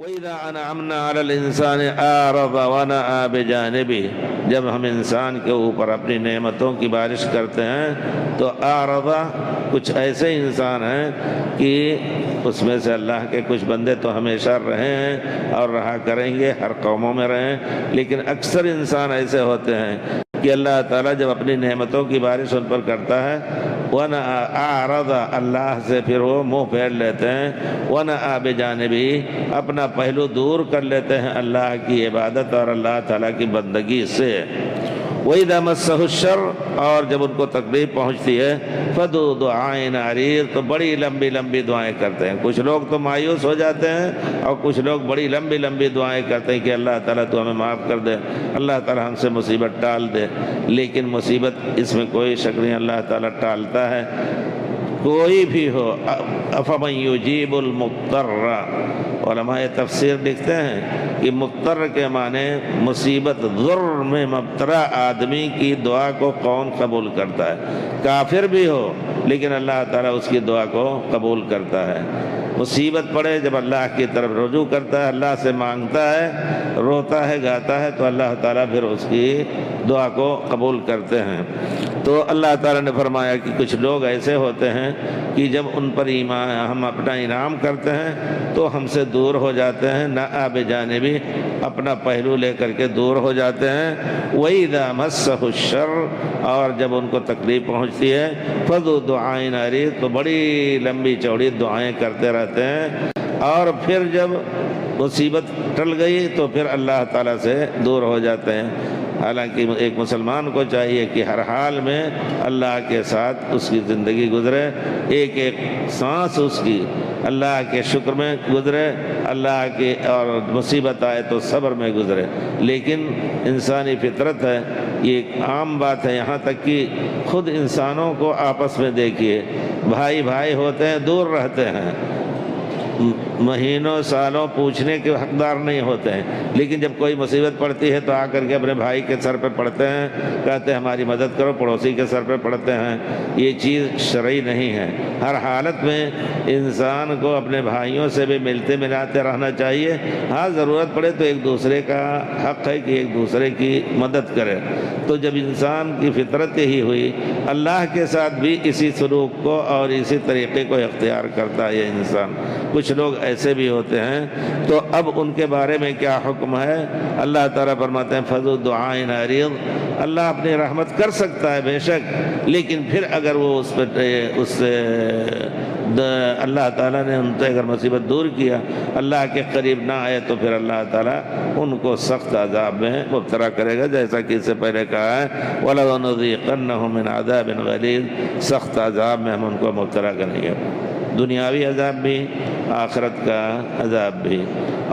وَإِذَا أَنْعَمْنَا عَلَى الْإِنسَانِ أَعْرَضَ وَنَأَىٰ بِجَانِبِهِ، جب ہم انسان کے اوپر اپنی نعمتوں کی بارش کرتے ہیں تو اعرض، کچھ ایسے انسان ہیں کہ اس میں سے اللہ کے کچھ بندے تو ہمیشہ رہے ہیں اور رہا کریں گے، ہر قوموں میں رہے ہیں، لیکن اکثر انسان ایسے ہوتے ہیں کہ اللہ تعالیٰ جب اپنی نعمتوں کی بارش ان پر کرتا ہے اعرض، اللہ سے پھر وہ منہ پھیر لیتے ہیں، ونأىٰ بجانبہ، اپنا پہلو دور کر لیتے ہیں اللہ کی عبادت اور اللہ تعالیٰ کی بندگی سے۔ وَإِذَا مَسَّهُ الشَّرُّ، اور جب ان کو تکلیف پہنچتی ہے، فَذُو دُعَاءٍ عَرِيضٍ، تو بڑی لمبی لمبی دعائیں کرتے ہیں۔ کچھ لوگ تو مایوس ہو جاتے ہیں اور کچھ لوگ بڑی لمبی لمبی دعائیں کرتے ہیں کہ اللہ تعالیٰ تو ہمیں معاف کر دے، اللہ تعالیٰ ہم سے مصیبت ٹال دے، لیکن مصیبت اس میں کوئی شک نہیں، اللہ تعالیٰ ٹالتا ہے، کوئی بھی ہو۔ أَفَمَن يُجِيبُ الْمُضْطَرَّ، علماء تفسیر لکھتے ہیں کہ مضطر کے معنی مصیبت ضر میں مبتلا آدمی کی دعا کو کون قبول کرتا ہے؟ کافر بھی ہو لیکن اللہ تعالیٰ اس کی دعا کو قبول کرتا ہے۔ مصیبت پڑے جب اللہ کی طرف رجوع کرتا ہے، اللہ سے مانگتا ہے، روتا ہے، گاتا ہے، تو اللہ تعالیٰ پھر اس کی دعا کو قبول کرتے ہیں۔ تو اللہ تعالیٰ نے فرمایا کہ کچھ لوگ ایسے ہوتے ہیں کہ جب ان پر ایمان ہم اپنا انعام کرتے ہیں تو ہم سے دور ہو جاتے ہیں، نأىٰ بجانبہ، اپنا پہلو لے کر کے دور ہو جاتے ہیں۔ وَإِذَا مَسَّهُ الشَّرُّ، اور جب ان کو تکلیف پہنچتی ہے، فَذُو دُعَاءٍ عَرِيضٍ، تو بڑی لمبی چوڑی دعائیں کرتے رہتے ہیں، اور پھر جب مصیبت ٹل گئی تو پھر اللہ تعالیٰ سے دور ہو جاتے ہیں۔ حالانکہ ایک مسلمان کو چاہیے کہ ہر حال میں اللہ کے ساتھ اس کی زندگی گزرے، ایک ایک سانس اس کی اللہ کے شکر میں گزرے، اللہ کی، اور مصیبت آئے تو صبر میں گزرے۔ لیکن انسانی فطرت ہے، یہ ایک عام بات ہے، یہاں تک کہ خود انسانوں کو آپس میں دیکھیے، بھائی بھائی ہوتے ہیں، دور رہتے ہیں، مہینوں سالوں پوچھنے کے حقدار نہیں ہوتے ہیں، لیکن جب کوئی مصیبت پڑتی ہے تو آ کر کے اپنے بھائی کے سر پہ پڑتے ہیں، کہتے ہیں ہماری مدد کرو، پڑوسی کے سر پہ پڑتے ہیں۔ یہ چیز شرعی نہیں ہے۔ ہر حالت میں انسان کو اپنے بھائیوں سے بھی ملتے ملاتے رہنا چاہیے۔ ہاں ضرورت پڑے تو ایک دوسرے کا حق ہے کہ ایک دوسرے کی مدد کرے۔ تو جب انسان کی فطرت ہی ہوئی، اللہ کے ساتھ بھی اسی سلوک کو اور اسی طریقے کو اختیار کرتا ہے یہ انسان۔ کچھ لوگ ایسے بھی ہوتے ہیں، تو اب ان کے بارے میں کیا حکم ہے؟ اللہ تعالیٰ فرماتے ہیں فَذُو دُعَاءٍ عَرِيضٍ، اللہ اپنی رحمت کر سکتا ہے بے شک، لیکن پھر اگر وہ اس سے اللہ تعالیٰ نے ان سے اگر مصیبت دور کیا، اللہ کے قریب نہ آئے، تو پھر اللہ تعالیٰ ان کو سخت عذاب میں مبتلا کرے گا، جیسا کہ اس سے پہلے کہا ہے وَلَنُذِيقَنَّهُم مِّنْ عَذَابٍ غَلِيظٍ، سخت عذاب میں ہم ان کو مبتلا کریں گے، دنیاوی عذاب بھی، آخرت کا عذاب بھی۔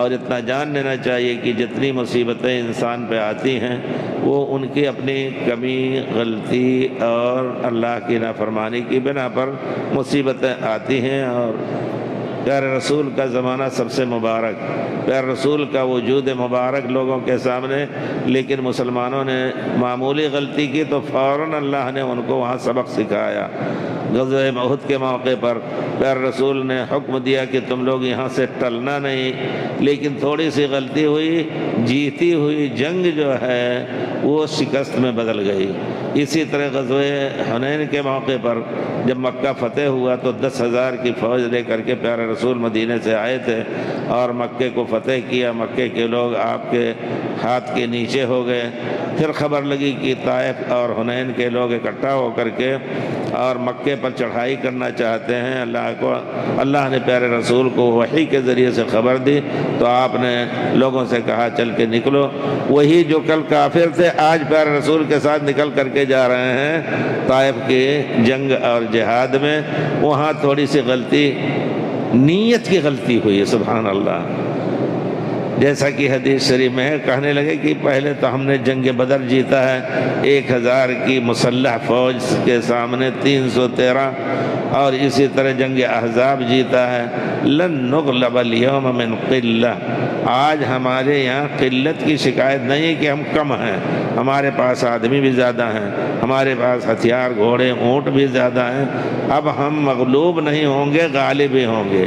اور اتنا جان لینا چاہیے کہ جتنی مصیبتیں انسان پہ آتی ہیں وہ ان کی اپنی کمی، غلطی اور اللہ کی نافرمانی کی بنا پر مصیبتیں آتی ہیں۔ اور پیارے رسول کا زمانہ سب سے مبارک، پیارے رسول کا وجود مبارک لوگوں کے سامنے، لیکن مسلمانوں نے معمولی غلطی کی تو فوراً اللہ نے ان کو وہاں سبق سکھایا۔ غزوہ احد کے موقع پر پیارے رسول نے حکم دیا کہ تم لوگ یہاں سے ٹلنا نہیں، لیکن تھوڑی سی غلطی ہوئی، جیتی ہوئی جنگ جو ہے وہ شکست میں بدل گئی۔ اسی طرح غزوہ حنین کے موقع پر جب مکہ فتح ہوا تو 10,000 کی فوج لے کر کے پیارے رسول مدینے سے آئے تھے اور مکے کو فتح کیا، مکے کے لوگ آپ کے ہاتھ کے نیچے ہو گئے۔ پھر خبر لگی کہ طائف اور حنین کے لوگ اکٹھا ہو کر کے اور مکے پر چڑھائی کرنا چاہتے ہیں۔ اللہ نے پیارے رسول کو وحی کے ذریعے سے خبر دی، تو آپ نے لوگوں سے کہا چل کے نکلو۔ وہی جو کل کافر تھے آج پیارے رسول کے ساتھ نکل کر کے جا رہے ہیں طائف کی جنگ اور جہاد میں۔ وہاں تھوڑی سی غلطی، نیت کی غلطی ہوئی، سبحان اللہ۔ جیسا کہ حدیث شریف میں ہے، کہنے لگے کہ پہلے تو ہم نے جنگ بدر جیتا ہے 1000 کی مسلح فوج کے سامنے 313، اور اسی طرح جنگ احزاب جیتا ہے۔ لن نغلب اليوم من قلہ، آج ہمارے یہاں قلت کی شکایت نہیں کہ ہم کم ہیں، ہمارے پاس آدمی بھی زیادہ ہیں، ہمارے پاس ہتھیار، گھوڑے، اونٹ بھی زیادہ ہیں۔ اب ہم مغلوب نہیں ہوں گے، غالب ہی ہوں گے۔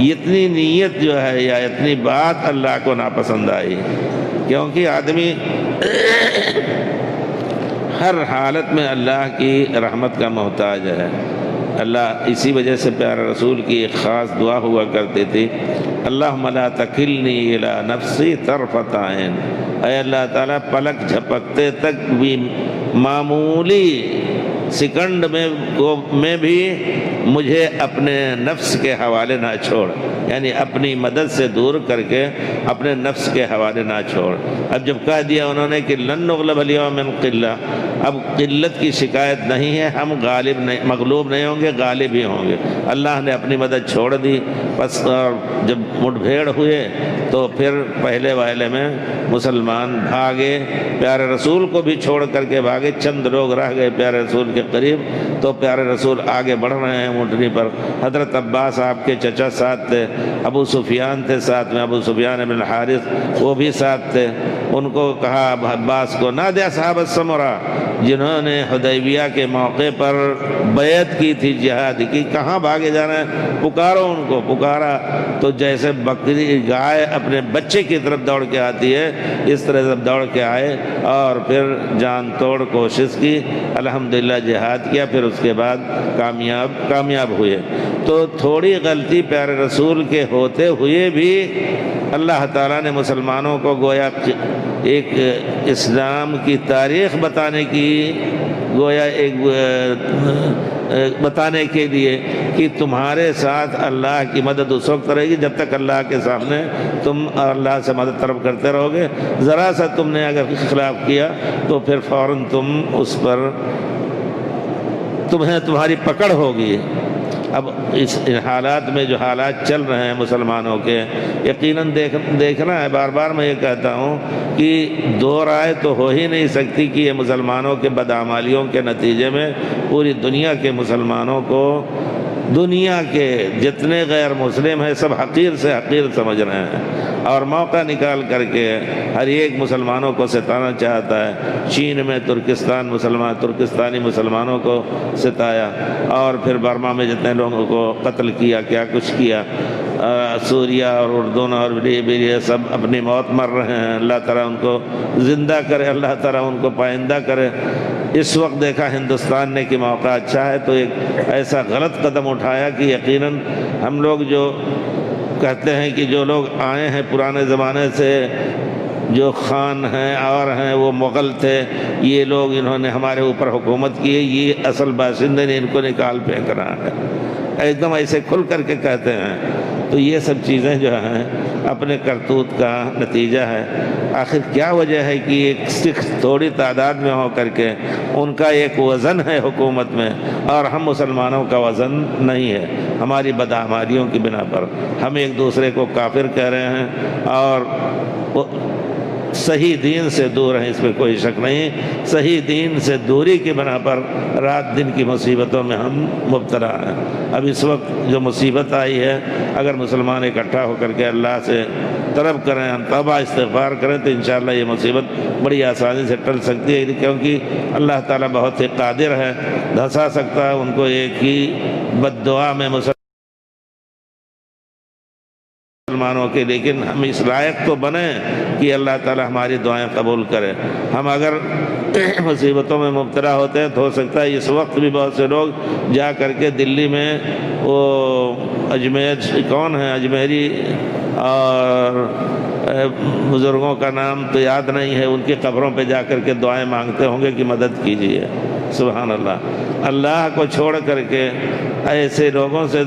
اتنی نیت جو ہے یا اتنی بات اللہ کو ناپسند آئی، کیونکہ آدمی ہر حالت میں اللہ کی رحمت کا محتاج ہے۔ اللہ اسی وجہ سے پیارے رسول کی ایک خاص دعا ہوا کرتی تھی، اللہم لا تکلنی الی نفسی طرفۃ عین، اے اللہ تعالیٰ پلک جھپکتے تک بھی معمولی سیکنڈ میں بھی مجھے اپنے نفس کے حوالے نہ چھوڑ، یعنی اپنی مدد سے دور کر کے اپنے نفس کے حوالے نہ چھوڑ۔ اب جب کہہ دیا انہوں نے کہ لن نغلب اليوم من قلہ، اب قلت کی شکایت نہیں ہے، ہم مغلوب نہیں ہوں گے، غالب ہی ہوں گے۔ اللہ نے اپنی مدد چھوڑ دی، بس اور جب مٹ بھیڑ ہوئے تو پھر پہلے واحلے میں مسلمان بھاگے، پیارے رسول کو بھی چھوڑ کر کے بھاگے، چند لوگ رہ گئے پیارے رسول کے قریب، تو پیارے رسول آگے بڑھ رہے ہیں اونٹنی پر، حضرت عباس آپ کے چچا ساتھ تھے، ابو سفیان تھے ساتھ میں، ابو سفیان بن الحارث وہ بھی ساتھ تھے۔ ان کو کہا عباس کو، نادی اصحاب السمرہ، جنہوں نے حدیبیہ کے موقع پر بیعت کی تھی جہاد کی، کہاں بھاگے جا رہے ہیں، پکارو ان کو۔ پکارا تو جیسے بکری گائے اپنے بچے کی طرف دوڑ کے آتی ہے، اس طرح سے دوڑ کے آئے اور پھر جان توڑ کوشش کی، الحمدللہ جہاد کیا، پھر اس کے بعد کامیاب ہوئے۔ تو تھوڑی غلطی پیارے رسول کے ہوتے ہوئے بھی اللہ تعالیٰ نے مسلمانوں کو گویا ایک اسلام کی تاریخ بتانے کے لیے کہ تمہارے ساتھ اللہ کی مدد اس وقت رہے گی جب تک اللہ کے سامنے تم اللہ سے مدد طلب کرتے رہو گے، ذرا سا تم نے اگر خلاف کیا تو پھر فوراً تمہاری پکڑ ہوگی۔ اب اس حالات میں جو حالات چل رہے ہیں مسلمانوں کے، یقیناً دیکھنا ہے، بار بار میں یہ کہتا ہوں کہ دو رائے تو ہو ہی نہیں سکتی کہ یہ مسلمانوں کے بدعمالیوں کے نتیجے میں پوری دنیا کے مسلمانوں کو، دنیا کے جتنے غیر مسلم ہیں سب حقیر سے حقیر سمجھ رہے ہیں، اور موقع نکال کر کے ہر ایک مسلمانوں کو ستانا چاہتا ہے۔ چین میں ترکستانی مسلمانوں کو ستایا، اور پھر برما میں جتنے لوگوں کو قتل کیا، کیا کچھ کیا، سوریہ اور اردن اور لیبیا سب اپنی موت مر رہے ہیں، اللہ تعالیٰ ان کو زندہ کرے، اللہ تعالیٰ ان کو پائندہ کرے۔ اس وقت دیکھا ہندوستان نے کہ موقع اچھا ہے تو ایک ایسا غلط قدم اٹھایا کہ یقیناً ہم لوگ جو کہتے ہیں کہ جو لوگ آئے ہیں پرانے زمانے سے، جو خان ہیں اور ہیں وہ مغل تھے، یہ لوگ انہوں نے ہمارے اوپر حکومت کی ہے، یہ اصل باشندے نے ان کو نکال پھینک رہا ہے، ایک دم ایسے کھل کر کے کہتے ہیں۔ تو یہ سب چیزیں جو ہیں اپنے کرتوت کا نتیجہ ہے۔ آخر کیا وجہ ہے کہ ایک سکھ تھوڑی تعداد میں ہو کر کے ان کا ایک وزن ہے حکومت میں، اور ہم مسلمانوں کا وزن نہیں ہے، ہماری بدعمالیوں کی بنا پر ہم ایک دوسرے کو کافر کہہ رہے ہیں اور صحیح دین سے دور ہیں، اس میں کوئی شک نہیں۔ صحیح دین سے دوری کی بنا پر رات دن کی مصیبتوں میں ہم مبتلا ہیں۔ اب اس وقت جو مصیبت آئی ہے، اگر مسلمان اکٹھا ہو کر کے اللہ سے طلب کریں، توبہ استغفار کریں، تو انشاءاللہ یہ مصیبت بڑی آسانی سے ٹل سکتی ہے، کیونکہ اللہ تعالیٰ بہت ہی قادر ہے، دھنسا سکتا ہے ان کو ایک ہی بد دعا میں مسلمانوں کے۔ لیکن ہم اس لائق تو بنیں کہ اللہ تعالیٰ ہماری دعائیں قبول کرے۔ ہم اگر مصیبتوں میں مبتلا ہوتے ہیں تو ہو سکتا ہے اس وقت بھی بہت سے لوگ جا کر کے دلی میں وہ اجمیری اور بزرگوں کا نام تو یاد نہیں ہے، ان کی قبروں پہ جا کر کے دعائیں مانگتے ہوں گے کہ مدد کیجیے۔ سبحان اللہ۔ اللہ کو چھوڑ کر کے ایسے لوگوں سے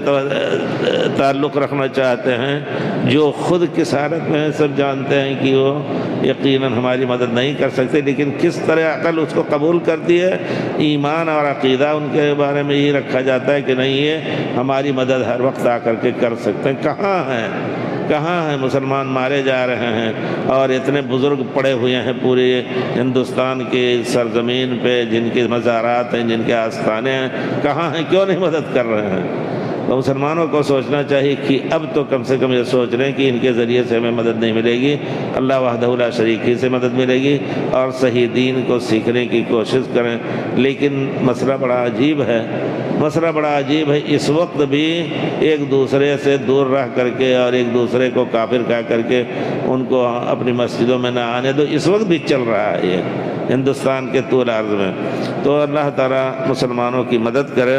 تعلق رکھنا چاہتے ہیں جو خود کس حالت میں ہیں، سب جانتے ہیں کہ وہ یقیناً ہماری مدد نہیں کر سکتے، لیکن کس طرح عقل اس کو قبول کرتی ہے، ایمان اور عقیدہ ان کے بارے میں یہ رکھا جاتا ہے کہ نہیں، یہ ہماری مدد ہر وقت آ کر کے کر سکتے ہیں۔ کہاں ہیں مسلمان مارے جا رہے ہیں، اور اتنے بزرگ پڑے ہوئے ہیں پورے ہندوستان کی سرزمین پہ، جن کے مزارات ہیں، جن کے آستانے ہیں، کہاں ہیں، کیوں نہیں مدد کر رہے ہیں؟ تو مسلمانوں کو سوچنا چاہیے کہ اب تو کم سے کم یہ سوچ لیں کہ ان کے ذریعے سے ہمیں مدد نہیں ملے گی، اللہ وحدہ لا شریک ہی سے مدد ملے گی، اور صحیح دین کو سیکھنے کی کوشش کریں۔ لیکن مسئلہ بڑا عجیب ہے، مسئلہ بڑا عجیب ہے، اس وقت بھی ایک دوسرے سے دور رہ کر کے اور ایک دوسرے کو کافر کہہ کر کے ان کو اپنی مسجدوں میں نہ آنے دو، اس وقت بھی چل رہا ہے یہ ہندوستان کے طول عرض میں۔ تو اللہ تعالیٰ مسلمانوں کی مدد کرے۔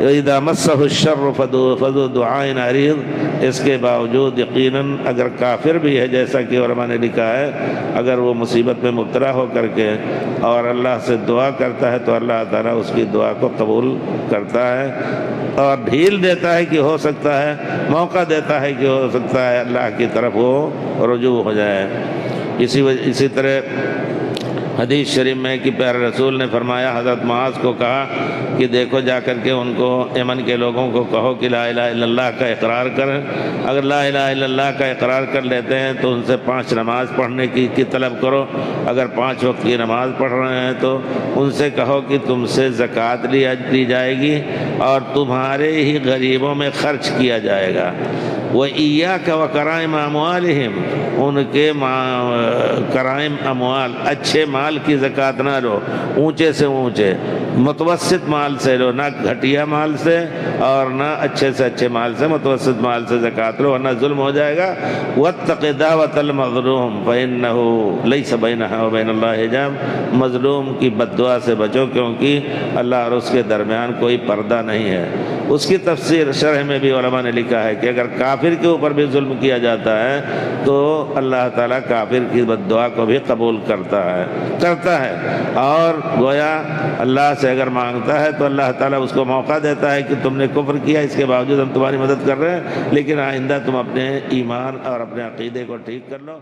اذا مسہ الشر فذو دعاء عریض، اس کے باوجود یقیناً اگر کافر بھی ہے، جیسا کہ علماء نے لکھا ہے، اگر وہ مصیبت میں مبتلا ہو کر کے اور اللہ سے دعا کرتا ہے تو اللہ تعالیٰ اس کی دعا کو قبول کرتا ہے اور ڈھیل دیتا ہے کہ ہو سکتا ہے، موقع دیتا ہے کہ ہو سکتا ہے اللہ کی طرف وہ رجوع ہو جائے۔ اسی طرح حدیث شریف میں کہ پیارے رسول نے فرمایا، حضرت معاذ کو کہا کہ دیکھو جا کر کے ان کو، یمن کے لوگوں کو کہو کہ لا الہ الا اللہ کا اقرار کریں، اگر لا الہ الا اللہ کا اقرار کر لیتے ہیں تو ان سے 5 نماز پڑھنے کی طلب کرو، اگر 5 وقت کی نماز پڑھ رہے ہیں تو ان سے کہو کہ تم سے زکوٰۃ لی جائے گی اور تمہارے ہی غریبوں میں خرچ کیا جائے گا۔ وَإِيَّاكَ وَكَرَائِمَ أَمْوَالِهِمْ، ان کے کرائم اموال، اچھے مال کی زکوٰۃ نہ لو، اونچے سے اونچے متوسط مال سے لو، نہ گھٹیا مال سے اور نہ اچھے سے اچھے مال سے، متوسط مال سے زکوٰۃ لو ورنہ ظلم ہو جائے گا۔ وَاتَّقِ دَعْوَةَ الْمَظْلُومِ فَإِنَّهُ لَيْسَ بَيْنَهَا وَبَيْنَ اللَّهِ حِجَابٌ، مظلوم کی بد دعا سے بچو کیونکہ اللہ اور اس کے درمیان کوئی پردہ نہیں ہے۔ اس کی تفسیر شرح میں بھی علماء نے لکھا ہے کہ اگر کافر کے اوپر بھی ظلم کیا جاتا ہے تو اللہ تعالیٰ کافر کی بد دعا کو بھی قبول کرتا ہے اور گویا اللہ سے اگر مانگتا ہے تو اللہ تعالیٰ اس کو موقع دیتا ہے کہ تم نے کفر کیا، اس کے باوجود ہم تمہاری مدد کر رہے ہیں، لیکن آئندہ تم اپنے ایمان اور اپنے عقیدے کو ٹھیک کر لو۔